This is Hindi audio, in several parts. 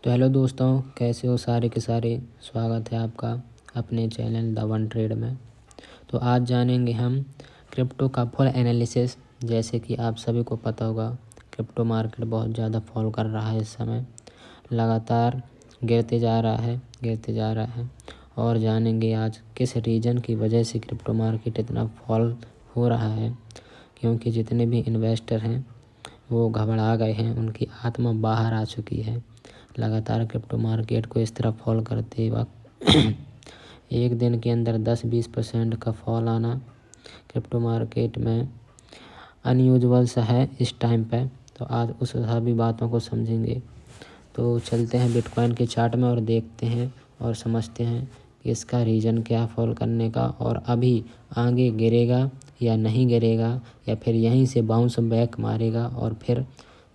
तो हेलो दोस्तों, कैसे हो सारे के सारे। स्वागत है आपका अपने चैनल द वन ट्रेड में। तो आज जानेंगे हम क्रिप्टो का फुल एनालिसिस। जैसे कि आप सभी को पता होगा, क्रिप्टो मार्केट बहुत ज़्यादा फॉल कर रहा है। इस समय लगातार गिरते जा रहा है और जानेंगे आज किस रीज़न की वजह से क्रिप्टो मार्केट इतना फॉल हो रहा है। क्योंकि जितने भी इन्वेस्टर हैं वो घबरा गए हैं, उनकी आत्मा बाहर आ चुकी है। लगातार क्रिप्टो मार्केट को इस तरह फॉल करते वक्त एक दिन के अंदर 10-20% का फॉल आना क्रिप्टो मार्केट में अनयूजुअल सा है इस टाइम पे। तो आज उस सभी बातों को समझेंगे। तो चलते हैं बिटकॉइन के चार्ट में और देखते हैं और समझते हैं कि इसका रीज़न क्या फॉल करने का, और अभी आगे गिरेगा या नहीं गिरेगा, या फिर यहीं से बाउंस बैक मारेगा और फिर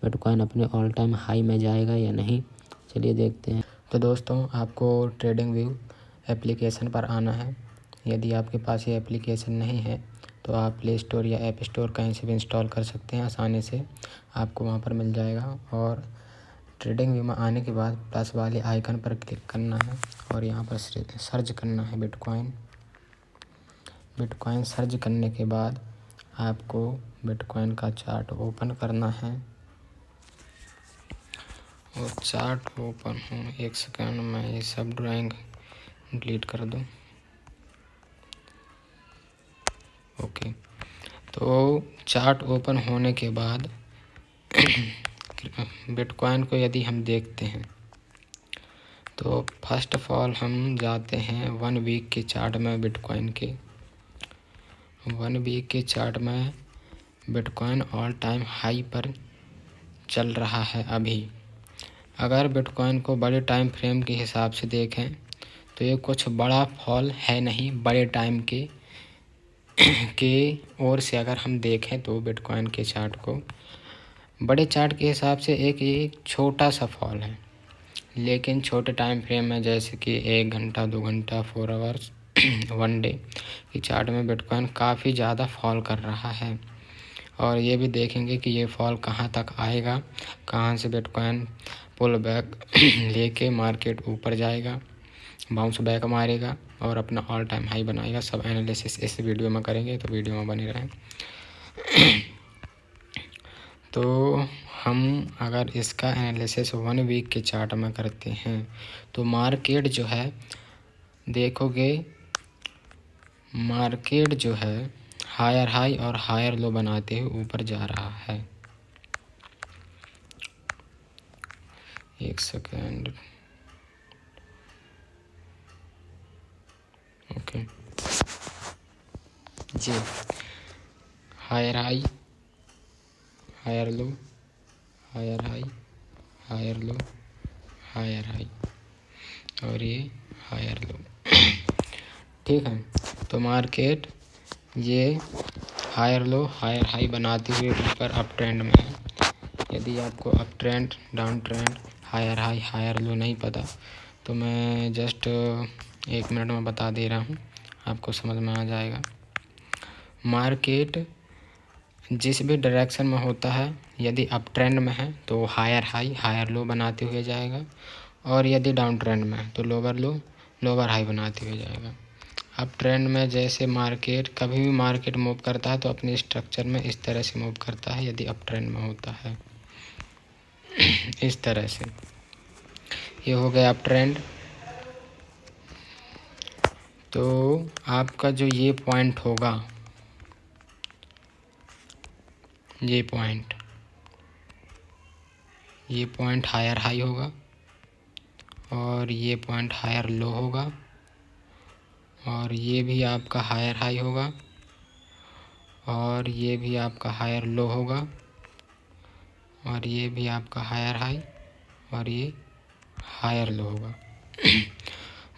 बिटकॉइन अपने ऑल टाइम हाई में जाएगा या नहीं। चलिए देखते हैं। तो दोस्तों, आपको ट्रेडिंग व्यू एप्लीकेशन पर आना है। यदि आपके पास ये एप्लीकेशन नहीं है तो आप प्ले स्टोर या ऐप स्टोर कहीं से भी इंस्टॉल कर सकते हैं। आसानी से आपको वहाँ पर मिल जाएगा। और ट्रेडिंग व्यू में आने के बाद प्लस वाले आइकन पर क्लिक करना है और यहाँ पर सर्च करना है बिटकॉइन। सर्च करने के बाद आपको बिटकॉइन का चार्ट ओपन करना है। और चार्ट ओपन हो, एक सेकंड में ये सब ड्राइंग डिलीट कर दूँ। ओके, तो चार्ट ओपन होने के बाद बिटकॉइन को यदि हम देखते हैं तो फर्स्ट ऑफ ऑल हम जाते हैं 1 वीक के चार्ट में। बिटकॉइन के 1 वीक के चार्ट में बिटकॉइन ऑल टाइम हाई पर चल रहा है अभी। अगर बिटकॉइन को बड़े टाइम फ्रेम के हिसाब से देखें तो ये कुछ बड़ा फॉल है नहीं। बड़े टाइम के ओर से अगर हम देखें तो बिटकॉइन के चार्ट को बड़े चार्ट के हिसाब से एक छोटा सा फॉल है, लेकिन छोटे टाइम फ्रेम में जैसे कि 1 घंटा 2 घंटा 4 आवर्स 1 डे की चार्ट में बिटकॉइन काफ़ी ज़्यादा फॉल कर रहा है। और ये भी देखेंगे कि ये फॉल कहाँ तक आएगा, कहाँ से बिटकॉइन पुल बैक लेके मार्केट ऊपर जाएगा, बाउंस बैक मारेगा और अपना ऑल टाइम हाई बनाएगा। सब एनालिसिस इस वीडियो में करेंगे, तो वीडियो में बने रहें। तो हम अगर इसका एनालिसिस 1 वीक के चार्ट में करते हैं तो मार्केट जो है, देखोगे मार्केट जो है हायर हाई और हायर लो बनाते हुए ऊपर जा रहा है। एक सेकेंड, ओके जी। Higher high, higher low, higher high, higher low, higher high और ये हायर लो। ठीक है, तो मार्केट ये हायर लो हायर हाई बनाते हुए ऊपर अप ट्रेंड में है। यदि आपको up trend, down trend, higher high, higher low नहीं पता तो मैं जस्ट 1 मिनट में बता दे रहा हूँ, आपको समझ में आ जाएगा। मार्केट जिस भी डायरेक्शन में होता है, यदि अप ट्रेंड में है तो हायर हाई हायर लो बनाते हुए जाएगा, और यदि डाउन ट्रेंड में है तो लोअर लो लोअर हाई बनाते हुए जाएगा। अप ट्रेंड में जैसे मार्केट कभी भी मार्केट मूव करता है तो अपने स्ट्रक्चर में इस तरह से मूव करता है। यदि अप ट्रेंड में होता है इस तरह से, ये हो गया अप ट्रेंड। तो आपका जो ये पॉइंट होगा, ये पॉइंट हायर हाई होगा और ये पॉइंट हायर लो होगा, और ये भी आपका हायर हाई होगा और ये भी आपका हायर लो होगा, और ये भी आपका हायर हाई और ये हायर लो होगा।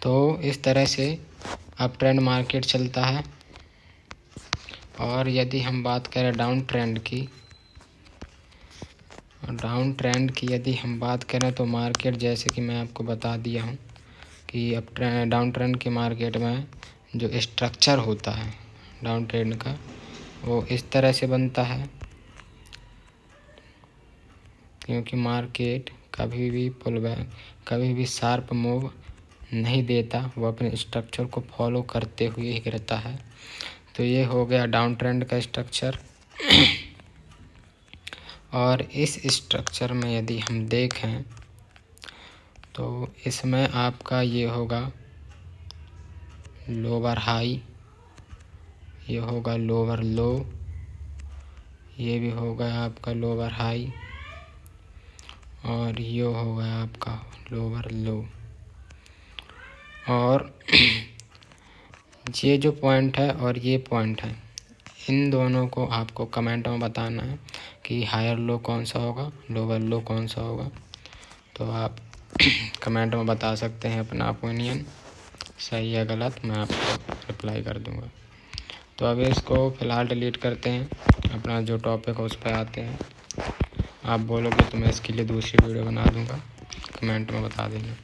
तो इस तरह से अप ट्रेंड मार्केट चलता है। और यदि हम बात करें डाउन ट्रेंड की यदि हम बात करें तो मार्केट, जैसे कि मैं आपको बता दिया हूँ कि डाउन ट्रेंड के मार्केट में जो स्ट्रक्चर होता है डाउन ट्रेंड का, वो इस तरह से बनता है। क्योंकि मार्केट कभी भी पुल बैक, कभी भी शार्प मूव नहीं देता, वो अपने स्ट्रक्चर को फॉलो करते हुए ही गिरता है। तो ये हो गया डाउन ट्रेंड का स्ट्रक्चर। और इस स्ट्रक्चर में यदि हम देखें तो इसमें आपका ये होगा लोअर हाई, ये होगा लोअर लो, ये भी होगा आपका लोअर हाई, और ये होगा आपका लोअर लो। और ये जो पॉइंट है और ये पॉइंट है, इन दोनों को आपको कमेंट में बताना है कि हायर लो कौन सा होगा, लोअर लो कौन सा होगा। तो आप कमेंट में बता सकते हैं अपना ओपिनियन, सही या गलत, मैं आपको रिप्लाई कर दूंगा। तो अब इसको फ़िलहाल डिलीट करते हैं, अपना जो टॉपिक है उस पर आते हैं। आप बोलोगे तो मैं इसके लिए दूसरी वीडियो बना दूंगा, कमेंट में बता देना।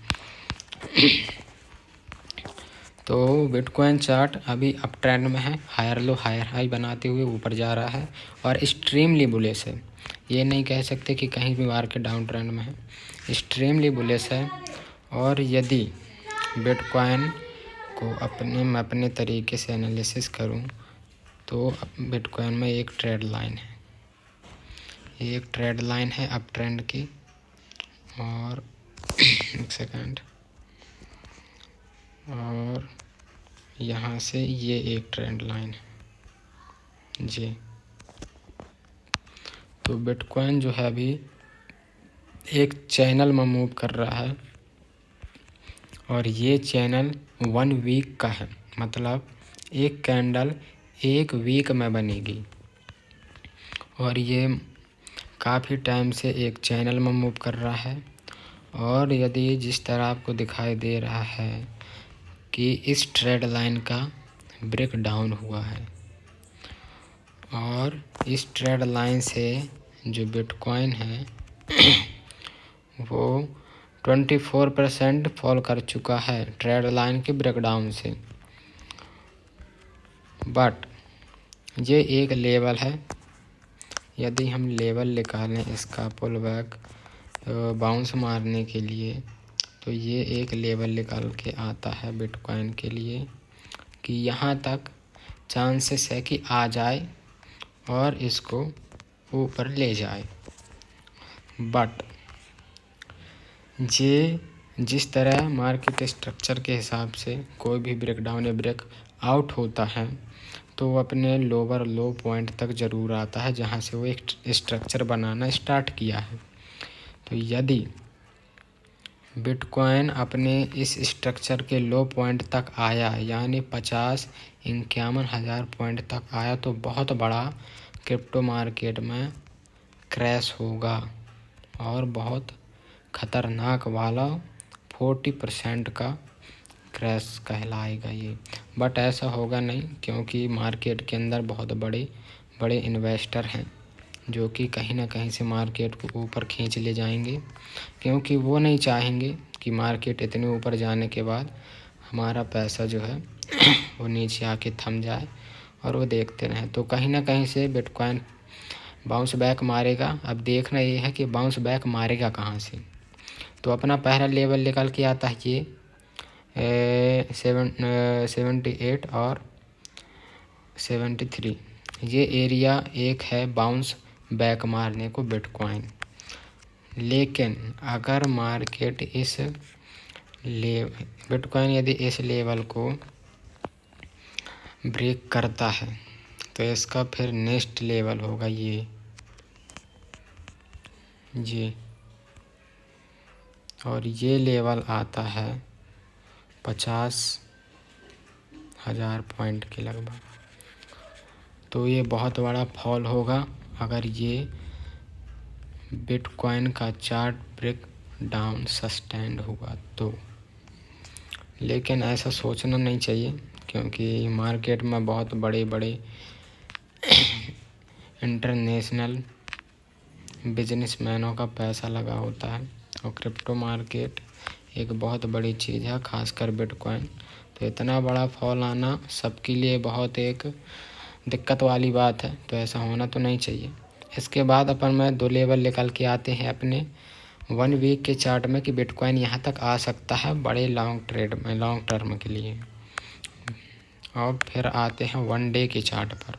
तो बिटकॉइन चार्ट अभी अप ट्रेंड में है, हायर लो हायर हाई बनाते हुए ऊपर जा रहा है और एक्सट्रीमली बुलिश है। ये नहीं कह सकते कि कहीं भी मार्केट डाउन ट्रेंड में है, एक्सट्रीमली बुलिश है। और यदि बिटकॉइन को अपने तरीके से एनालिसिस करूं तो बिटकॉइन में एक ट्रेड लाइन है, एक ट्रेड लाइन है अप ट्रेंड की। और एक सेकंड, और यहाँ से ये एक ट्रेंड लाइन है जी। तो बिटकॉइन जो है अभी एक चैनल में मूव कर रहा है और ये चैनल 1 वीक का है, मतलब एक कैंडल 1 वीक में बनेगी और ये काफ़ी टाइम से एक चैनल में मूव कर रहा है। और यदि जिस तरह आपको दिखाई दे रहा है कि इस ट्रेड लाइन का ब्रेक डाउन हुआ है और इस ट्रेड लाइन से जो बिटकॉइन है वो 24% फॉल कर चुका है ट्रेड लाइन के ब्रेकडाउन से। बट ये एक लेवल है, यदि हम लेवल निकालें इसका पुल बैक बाउंस मारने के लिए, तो ये एक लेवल निकाल के आता है बिटकॉइन के लिए कि यहाँ तक चांसेस है कि आ जाए और इसको ऊपर ले जाए। बट ये जिस तरह मार्केट स्ट्रक्चर के हिसाब से कोई भी ब्रेकडाउन या ब्रेक आउट होता है तो वो अपने लोअर लो पॉइंट तक ज़रूर आता है जहाँ से वो एक स्ट्रक्चर बनाना स्टार्ट किया है। तो यदि बिटकॉइन अपने इस स्ट्रक्चर के लो पॉइंट तक आया, यानी 50-51 हज़ार पॉइंट तक आया, तो बहुत बड़ा क्रिप्टो मार्केट में क्रैश होगा और बहुत ख़तरनाक वाला 40% का क्रैश कहलाएगा ये। बट ऐसा होगा नहीं, क्योंकि मार्केट के अंदर बहुत बड़े बड़े इन्वेस्टर हैं जो कि कहीं ना कहीं से मार्केट को ऊपर खींच ले जाएंगे, क्योंकि वो नहीं चाहेंगे कि मार्केट इतने ऊपर जाने के बाद हमारा पैसा जो है वो नीचे आके थम जाए और वो देखते रहें। तो कहीं ना कहीं से बिटकॉइन बाउंस बैक मारेगा। अब देखना ये है कि बाउंस बैक मारेगा कहाँ से। तो अपना पहला लेवल निकल के आता है ये 78 और 73, ये एरिया एक है बाउंस बैक मारने को बिटकॉइन। लेकिन अगर मार्केट इस बिटकॉइन यदि इस लेवल को ब्रेक करता है तो इसका फिर नेक्स्ट लेवल होगा ये और ये लेवल आता है 50,000 पॉइंट के लगभग। तो ये बहुत बड़ा फॉल होगा अगर ये बिटकॉइन का चार्ट ब्रेक डाउन सस्टेंड हुआ तो। लेकिन ऐसा सोचना नहीं चाहिए, क्योंकि मार्केट में बहुत बड़े बड़े इंटरनेशनल बिजनेसमैनों का पैसा लगा होता है और क्रिप्टो मार्केट एक बहुत बड़ी चीज़ है, खासकर बिटकॉइन। तो इतना बड़ा फॉल आना सबके लिए बहुत एक दिक्कत वाली बात है, तो ऐसा होना तो नहीं चाहिए। इसके बाद अपन में 2 लेवल निकल के आते हैं अपने 1 वीक के चार्ट में कि बिटकॉइन यहाँ तक आ सकता है बड़े लॉन्ग ट्रेड में, लॉन्ग टर्म के लिए। और फिर आते हैं 1 डे के चार्ट पर।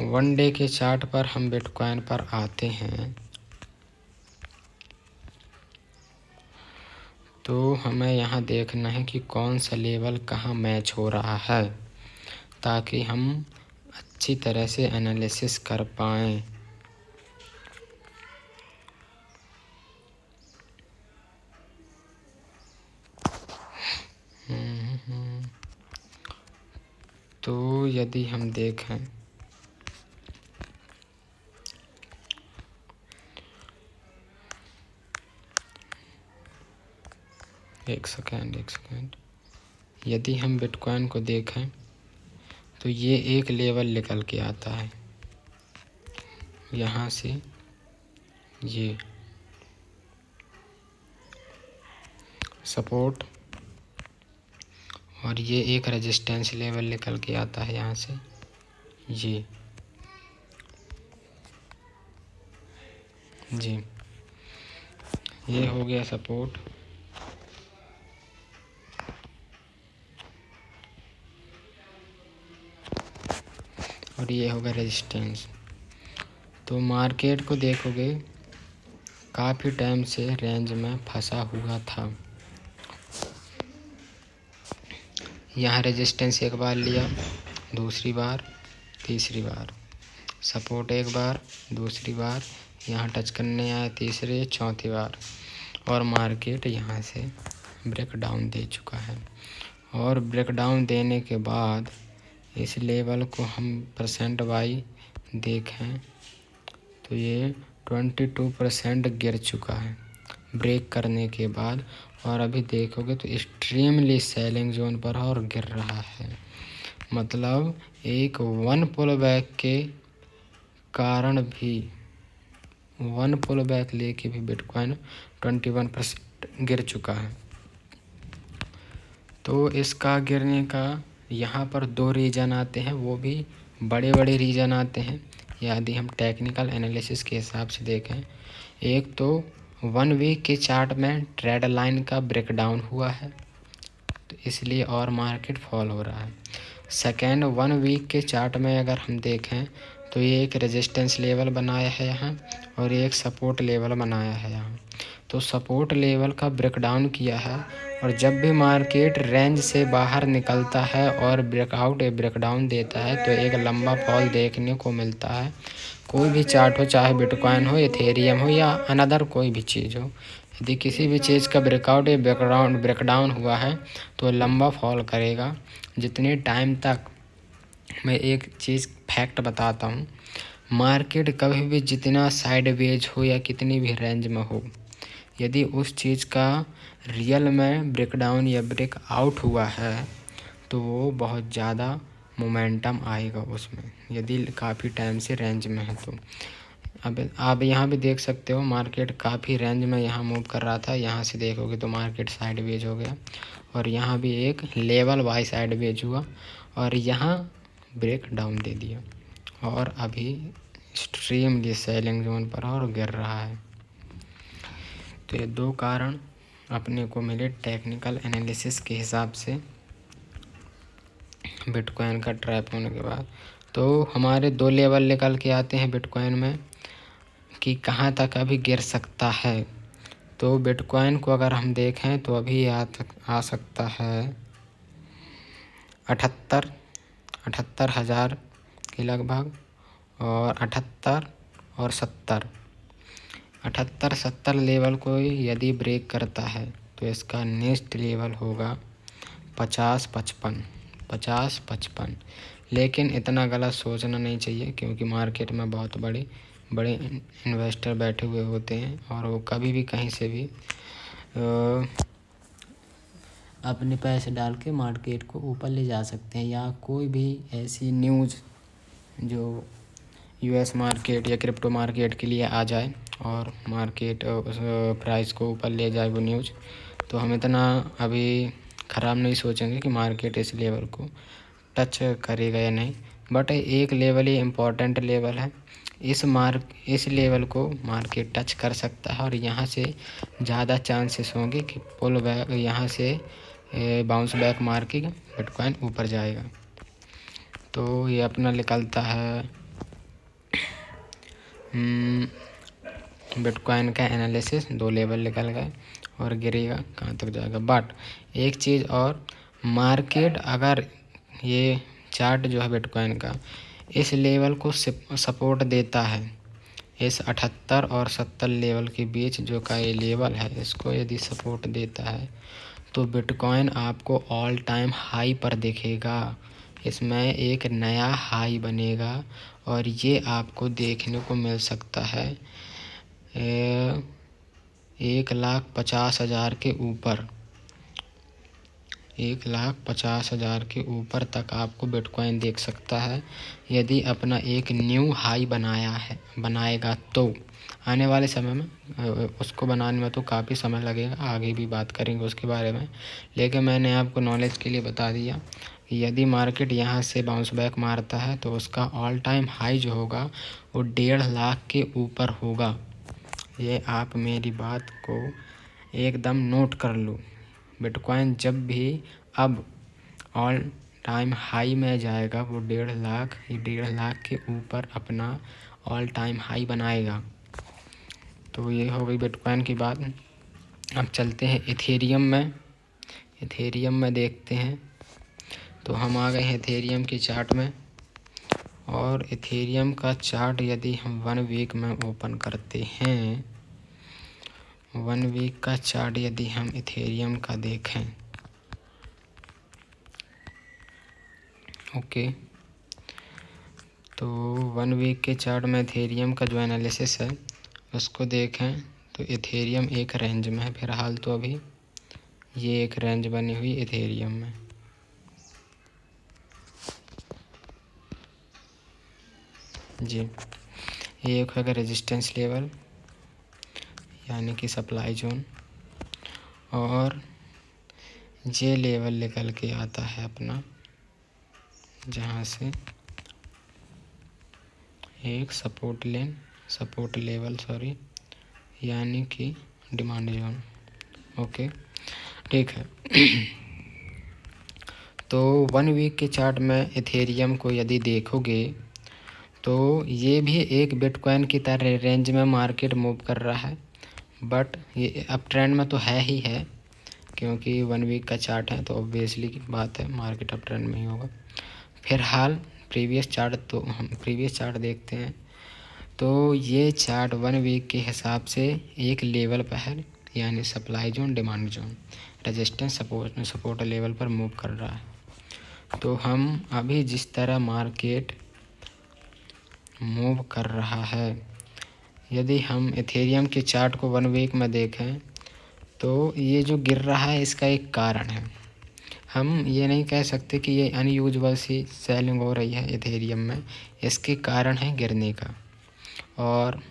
1 डे के चार्ट पर हम बिटकॉइन पर आते हैं तो हमें यहाँ देखना है कि कौन सा लेवल कहाँ मैच हो रहा है, ताकि हम अच्छी तरह से एनालिसिस कर पाएँ। तो यदि हम देखें एक सेकेंड, यदि हम बिटकॉइन को देखें तो ये एक लेवल निकल के आता है यहाँ से, ये सपोर्ट, और ये एक रेजिस्टेंस लेवल निकल के आता है यहाँ से, ये जी, ये हो गया सपोर्ट, और ये होगा रेजिस्टेंस। तो मार्केट को देखोगे काफ़ी टाइम से रेंज में फंसा हुआ था। यहाँ रेजिस्टेंस एक बार लिया, दूसरी बार, तीसरी बार, सपोर्ट एक बार, दूसरी बार, यहाँ टच करने आया तीसरे चौथी बार, और मार्केट यहाँ से ब्रेक डाउन दे चुका है। और ब्रेक डाउन देने के बाद इस लेवल को हम परसेंट वाई देखें तो ये 22% गिर चुका है ब्रेक करने के बाद। और अभी देखोगे तो एक्सट्रीमली सेलिंग जोन पर और गिर रहा है, मतलब एक 1 पुल बैक के कारण भी, 1 पुल बैक लेके भी बिटकॉइन 21% गिर चुका है। तो इसका गिरने का यहाँ पर 2 रीज़न आते हैं, वो भी बड़े बड़े रीज़न आते हैं यदि हम टेक्निकल एनालिसिस के हिसाब से देखें। एक तो 1 वीक के चार्ट में ट्रेड लाइन का ब्रेकडाउन हुआ है, तो इसलिए और मार्केट फॉल हो रहा है। सेकेंड, 1 वीक के चार्ट में अगर हम देखें तो ये एक रेजिस्टेंस लेवल बनाया है यहाँ, और ये एक सपोर्ट लेवल बनाया है यहाँ। तो सपोर्ट लेवल का ब्रेकडाउन किया है, और जब भी मार्केट रेंज से बाहर निकलता है और ब्रेकआउट या ब्रेकडाउन देता है तो एक लंबा फॉल देखने को मिलता है। कोई भी चार्ट हो, चाहे बिटकॉइन हो, इथेरियम हो या अनदर कोई भी चीज़ हो, यदि किसी भी चीज़ का ब्रेकआउट या ब्रेकडाउन हुआ है तो लंबा फॉल करेगा। जितने टाइम तक, मैं एक चीज़ फैक्ट बताता हूँ, मार्केट कभी भी जितना साइडवेज हो या कितनी भी रेंज में हो, यदि उस चीज़ का रियल में ब्रेकडाउन या ब्रेकआउट हुआ है तो वो बहुत ज़्यादा मोमेंटम आएगा उसमें, यदि काफ़ी टाइम से रेंज में है तो। अब आप यहाँ भी देख सकते हो मार्केट काफ़ी रेंज में यहाँ मूव कर रहा था, यहाँ से देखोगे तो मार्केट साइडवेज हो गया, और यहाँ भी एक लेवल वाई साइडवेज हुआ, और यहाँ ब्रेक डाउन दे दिया, और अभी एक्सट्रीमली सेलिंग जोन पर और गिर रहा है। तो ये 2 कारण अपने को मिले टेक्निकल एनालिसिस के हिसाब से बिटकॉइन का ट्रैप होने के बाद। तो हमारे 2 लेवल निकल के आते हैं बिटकॉइन में कि कहाँ तक अभी गिर सकता है। तो बिटकॉइन को अगर हम देखें तो अभी आ सकता है 78,000 के लगभग, और 78 और 70 लेवल को यदि ब्रेक करता है तो इसका नेक्स्ट लेवल होगा 50-55। लेकिन इतना गलत सोचना नहीं चाहिए, क्योंकि मार्केट में बहुत बड़े इन्वेस्टर बैठे हुए होते हैं, और वो कभी भी कहीं से भी अपने पैसे डाल के मार्केट को ऊपर ले जा सकते हैं। या कोई भी ऐसी न्यूज़ जो यूएस मार्केट या क्रिप्टो मार्केट के लिए आ जाए और मार्केट उस प्राइस को ऊपर ले जाए वो न्यूज़, तो हम इतना अभी ख़राब नहीं सोचेंगे कि मार्केट इस लेवल को टच करेगा या नहीं। बट एक लेवल ये इम्पोर्टेंट लेवल है। इस लेवल को मार्केट टच कर सकता है और यहाँ से ज़्यादा चांसेस होंगे कि पुल बैक यहाँ से बाउंस बैक मार के बिटकॉइन ऊपर जाएगा। तो ये अपना निकलता है बिटकॉइन का एनालिसिस, 2 लेवल निकल गए और गिरेगा कहाँ तक जाएगा। बट एक चीज़ और, मार्केट अगर ये चार्ट जो है बिटकॉइन का इस लेवल को सपोर्ट देता है, इस 78 और 70 लेवल के बीच जो का ये लेवल है, इसको यदि सपोर्ट देता है तो बिटकॉइन आपको ऑल टाइम हाई पर दिखेगा। इसमें एक नया हाई बनेगा और ये आपको देखने को मिल सकता है 1,50,000 के ऊपर। 1,50,000 के ऊपर तक आपको बिटकॉइन देख सकता है यदि अपना एक न्यू हाई बनाएगा। तो आने वाले समय में उसको बनाने में तो काफ़ी समय लगेगा, आगे भी बात करेंगे उसके बारे में, लेकिन मैंने आपको नॉलेज के लिए बता दिया कि यदि मार्केट यहाँ से बाउंस बैक मारता है तो उसका ऑल टाइम हाई जो होगा वो 1.5 लाख के ऊपर होगा। ये आप मेरी बात को एकदम नोट कर लो। बिटकॉइन जब भी अब ऑल टाइम हाई में जाएगा वो 1.5 लाख के ऊपर अपना ऑल टाइम हाई बनाएगा। तो ये हो गई बिटकॉइन की बात। अब चलते हैं इथेरियम में। इथेरियम में देखते हैं, तो हम आ गए हैं इथेरियम की चार्ट में। और इथेरियम का चार्ट यदि हम 1 वीक में ओपन करते हैं, 1 वीक का चार्ट यदि हम इथेरियम का देखें, ओके, तो 1 वीक के चार्ट में इथेरियम का जो एनालिसिस है उसको देखें तो इथेरियम एक रेंज में है फिलहाल। तो अभी ये एक रेंज बनी हुई इथेरियम में, जी। ये एक है रेजिस्टेंस लेवल यानी कि सप्लाई जोन, और ये लेवल निकल के आता है अपना जहाँ से एक सपोर्ट लेवल यानी कि डिमांड जोन, ओके, ठीक है। तो 1 वीक के चार्ट में इथेरियम को यदि देखोगे तो ये भी एक बिटकॉइन की तरह रेंज में मार्केट मूव कर रहा है, बट ये अप ट्रेंड में तो है ही है, क्योंकि 1 वीक का चार्ट है तो ऑब्वियसली की बात है मार्केट अप ट्रेंड में ही होगा। फिलहाल प्रीवियस चार्ट देखते हैं। तो ये चार्ट 1 वीक के हिसाब से एक लेवल पर है, यानी supply zone, demand zone, resistance, support level पर मूव कर रहा है। तो हम अभी जिस तरह मार्केट मूव कर रहा है, यदि हम इथेरियम के चार्ट को 1 वीक में देखें तो ये जो गिर रहा है इसका एक कारण है। हम ये नहीं कह सकते कि ये अनयूजुअल सी सेलिंग हो रही है इथेरियम में, इसके कारण है गिरने का। और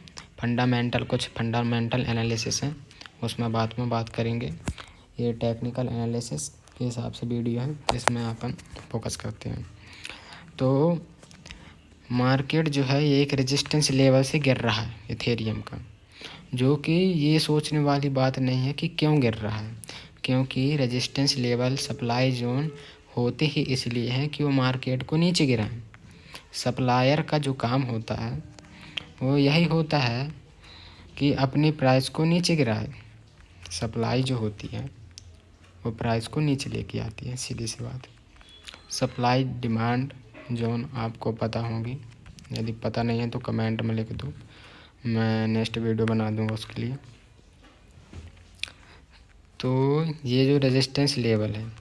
कुछ फंडामेंटल एनालिसिस है, उसमें बात करेंगे। ये टेक्निकल एनालिसिस के हिसाब से वीडियो है, इसमें अपन फोकस करते हैं। तो मार्केट जो है ये एक रेजिस्टेंस लेवल से गिर रहा है इथेरियम का, जो कि ये सोचने वाली बात नहीं है कि क्यों गिर रहा है, क्योंकि रेजिस्टेंस लेवल सप्लाई जोन होते ही इसलिए है कि वो मार्केट को नीचे गिराएं। सप्लायर का जो काम होता है वो यही होता है कि अपनी प्राइस को नीचे गिराए। सप्लाई जो होती है वो प्राइस को नीचे लेके आती है, सीधी सी बात। सप्लाई डिमांड जोन आपको पता होगी, यदि पता नहीं है तो कमेंट में लिख दो, मैं नेक्स्ट वीडियो बना दूंगा उसके लिए। तो ये जो रेजिस्टेंस लेवल है,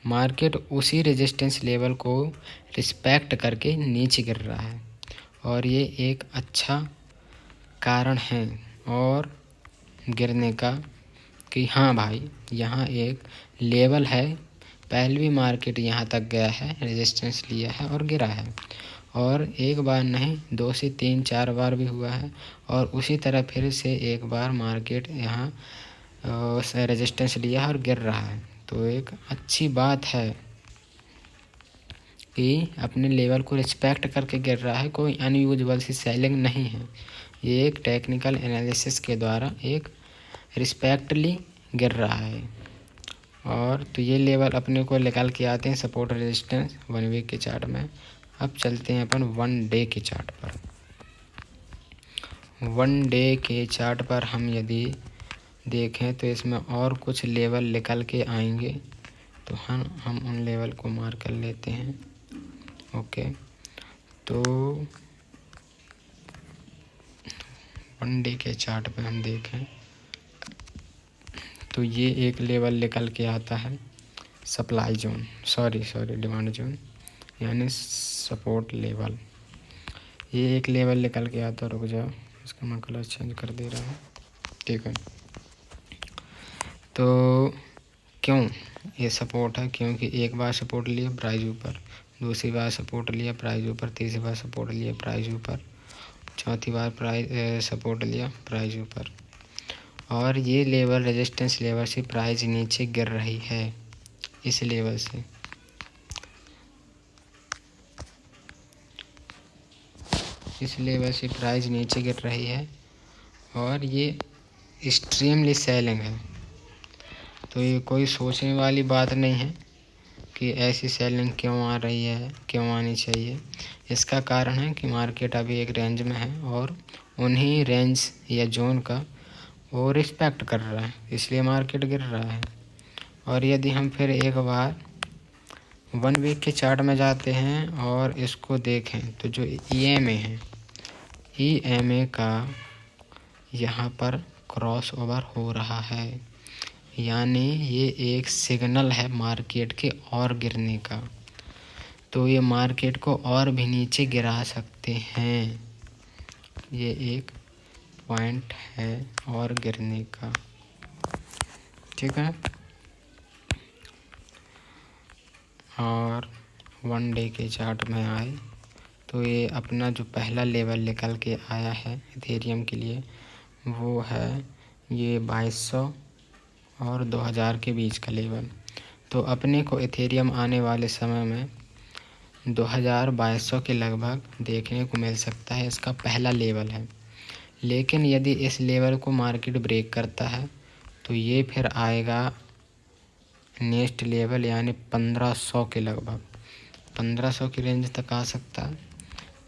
मार्केट उसी रेजिस्टेंस लेवल को रिस्पेक्ट करके नीचे गिर रहा है, और ये एक अच्छा कारण है और गिरने का कि हाँ भाई यहाँ एक लेवल है, पहले भी मार्केट यहाँ तक गया है, रेजिस्टेंस लिया है और गिरा है, और एक बार नहीं 2 से 3-4 बार भी हुआ है, और उसी तरह फिर से एक बार मार्केट यहाँ रेजिस्टेंस लिया है और गिर रहा है। तो एक अच्छी बात है कि अपने लेवल को रिस्पेक्ट करके गिर रहा है, कोई अनयूजुअल सी सेलिंग नहीं है। ये एक टेक्निकल एनालिसिस के द्वारा एक रिस्पेक्टली गिर रहा है। और तो ये लेवल अपने को निकाल के आते हैं सपोर्ट रेजिस्टेंस 1 वीक के चार्ट में। अब चलते हैं अपन 1 डे के चार्ट पर। 1 डे के चार्ट पर हम यदि देखें तो इसमें और कुछ लेवल निकल के आएंगे, तो हम उन लेवल को मार्क कर लेते हैं। ओके, तो 1 डे के चार्ट पे हम देखें तो ये एक लेवल निकल के आता है supply zone, sorry demand zone यानी सपोर्ट लेवल। ये एक लेवल निकल के आता, रुक जाओ इसका मैं कलर चेंज कर दे रहा हूँ, ठीक है। तो क्यों ये सपोर्ट है? क्योंकि एक बार सपोर्ट लिया प्राइस ऊपर, दूसरी बार सपोर्ट लिया प्राइस ऊपर, तीसरी बार सपोर्ट लिया प्राइस ऊपर, चौथी बार प्राइस सपोर्ट लिया प्राइस ऊपर, और ये लेवल रेजिस्टेंस लेवल से प्राइस नीचे गिर रही है। इस लेवल से प्राइस नीचे गिर रही है और ये एक्सट्रीमली सेलिंग है। तो ये कोई सोचने वाली बात नहीं है कि ऐसी सेलिंग क्यों आ रही है, क्यों आनी चाहिए। इसका कारण है कि मार्केट अभी एक रेंज में है और उन्हीं रेंज या जोन का वो रिस्पेक्ट कर रहा है, इसलिए मार्केट गिर रहा है। और यदि हम फिर एक बार 1 वीक के चार्ट में जाते हैं और इसको देखें तो जो EMA है, EMA का यहाँ पर क्रॉस ओवर हो रहा है, यानी ये एक सिग्नल है मार्केट के और गिरने का। तो ये मार्केट को और भी नीचे गिरा सकते हैं, ये एक पॉइंट है और गिरने का, ठीक है। और 1 डे के चार्ट में आए तो ये अपना जो पहला लेवल निकल के आया है इथेरियम के लिए, वो है ये 2200 और 2000 के बीच का लेवल। तो अपने को इथेरियम आने वाले समय में 2200 के लगभग देखने को मिल सकता है, इसका पहला लेवल है। लेकिन यदि इस लेवल को मार्केट ब्रेक करता है तो ये फिर आएगा नेक्स्ट लेवल यानी 1500 के लगभग, 1500 की रेंज तक आ सकता है।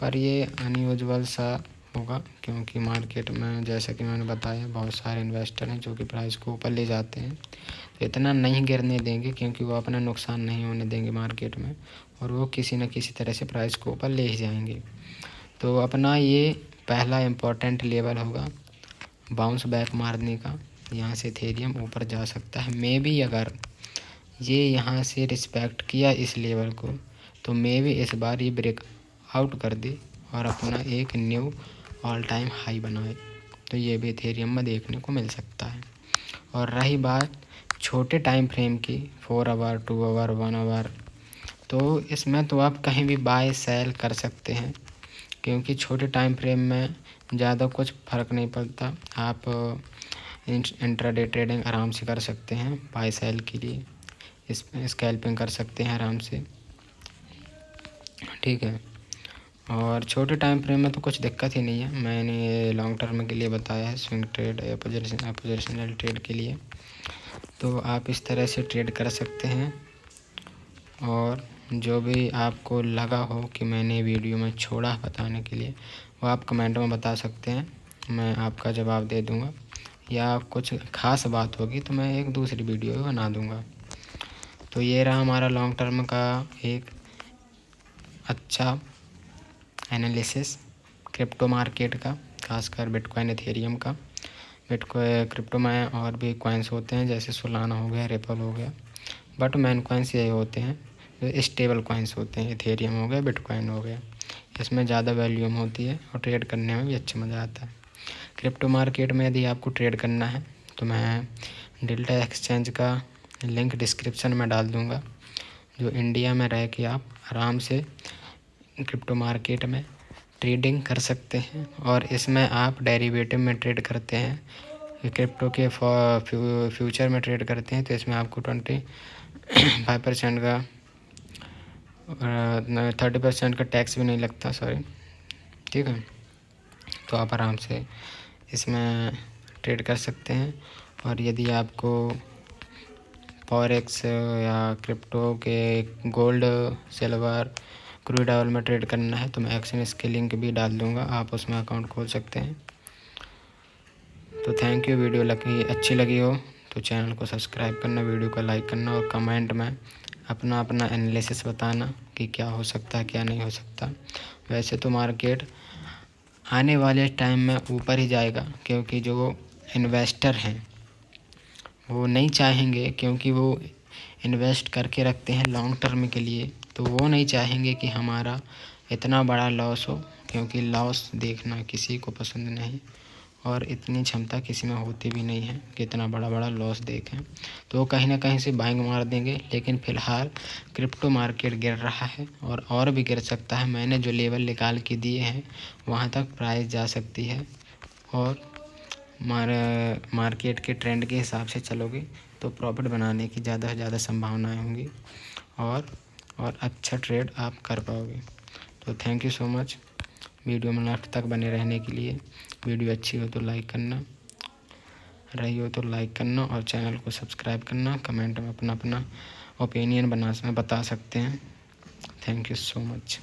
पर ये अनयूजुअल सा होगा क्योंकि मार्केट में जैसा कि मैंने बताया बहुत सारे इन्वेस्टर हैं जो कि प्राइस को ऊपर ले जाते हैं, तो इतना नहीं गिरने देंगे क्योंकि वो अपना नुकसान नहीं होने देंगे मार्केट में, और वो किसी न किसी तरह से प्राइस को ऊपर ले ही जाएंगे। तो अपना ये पहला इम्पोर्टेंट लेवल होगा बाउंस बैक मारने का, यहाँ से इथेरियम ऊपर जा सकता है। मे बी अगर ये यहाँ से रिस्पेक्ट किया इस लेवल को तो मे बी इस बार ये ब्रेक आउट कर दे और अपना एक न्यू ऑल टाइम हाई बनाए, तो ये भी इथेरियम में देखने को मिल सकता है। और रही बात छोटे टाइम फ्रेम की 4 आवर 2 आवर 1 आवर, तो इसमें तो आप कहीं भी बाय सेल कर सकते हैं क्योंकि छोटे टाइम फ्रेम में ज़्यादा कुछ फ़र्क नहीं पड़ता। आप इंट्राडे ट्रेडिंग आराम से कर सकते हैं, बाय सेल के लिए स्कैल्पिंग कर सकते हैं आराम से, ठीक है। और छोटे टाइम फ्रेम में तो कुछ दिक्कत ही नहीं है, मैंने लॉन्ग टर्म के लिए बताया है, स्विंग ट्रेड या पोजिशनल ट्रेड के लिए। तो आप इस तरह से ट्रेड कर सकते हैं। और जो भी आपको लगा हो कि मैंने वीडियो में छोड़ा बताने के लिए वो आप कमेंट में बता सकते हैं, मैं आपका जवाब दे दूंगा, या कुछ ख़ास बात होगी तो मैं एक दूसरी वीडियो बना दूंगा। तो ये रहा हमारा लॉन्ग टर्म का एक अच्छा एनालिसिस क्रिप्टो मार्केट का, खासकर बिटकॉइन इथेरियम का। क्रिप्टो में और भी कॉइन्स होते हैं जैसे सोलाना हो गया, रिपल हो गया, बट मेन कॉइन्स यही होते हैं जो स्टेबल कॉइन्स होते हैं, इथेरियम हो गया, बिटकॉइन हो गया। इसमें ज़्यादा वैल्यूम होती है और ट्रेड करने में भी अच्छा मज़ा आता है। क्रिप्टो मार्केट में यदि आपको ट्रेड करना है तो मैं डेल्टा एक्सचेंज का लिंक डिस्क्रिप्शन में डाल दूँगा, जो इंडिया में रह के आप आराम से क्रिप्टो मार्केट में ट्रेडिंग कर सकते हैं। और इसमें आप डेरिवेटिव में ट्रेड करते हैं, क्रिप्टो के फ्यूचर में ट्रेड करते हैं, तो इसमें आपको 25% का 30% का टैक्स भी नहीं लगता, सॉरी, ठीक है। तो आप आराम से इसमें ट्रेड कर सकते हैं। और यदि आपको फॉरेक्स या क्रिप्टो के गोल्ड, सिल्वर, क्रूड ऑयल में ट्रेड करना है तो मैं एक्शन इसके लिंक भी डाल दूँगा, आप उसमें अकाउंट खोल सकते हैं। तो थैंक यू। वीडियो अच्छी लगी हो तो चैनल को सब्सक्राइब करना, वीडियो को लाइक करना और कमेंट में अपना अपना एनालिसिस बताना कि क्या हो सकता है क्या नहीं हो सकता। वैसे तो मार्केट आने वाले टाइम में ऊपर ही जाएगा, क्योंकि जो इन्वेस्टर हैं वो नहीं चाहेंगे, क्योंकि वो इन्वेस्ट करके रखते हैं लॉन्ग टर्म के लिए, तो वो नहीं चाहेंगे कि हमारा इतना बड़ा लॉस हो, क्योंकि लॉस देखना किसी को पसंद नहीं और इतनी क्षमता किसी में होती भी नहीं है कि इतना बड़ा बड़ा लॉस देखें। तो वो कहीं ना कहीं से बाइंग मार देंगे। लेकिन फ़िलहाल क्रिप्टो मार्केट गिर रहा है और भी गिर सकता है। मैंने जो लेवल निकाल के दिए हैं वहाँ तक प्राइस जा सकती है। और मार्केट के ट्रेंड के हिसाब से चलोगे तो प्रॉफिट बनाने की ज़्यादा से ज़्यादा संभावनाएँ होंगी और अच्छा ट्रेड आप कर पाओगे। तो thank you so much video में लास्ट तक बने रहने के लिए। वीडियो अच्छी हो तो लाइक करना, और चैनल को सब्सक्राइब करना। कमेंट में अपना अपना ओपिनियन बता सकते हैं। Thank you so much.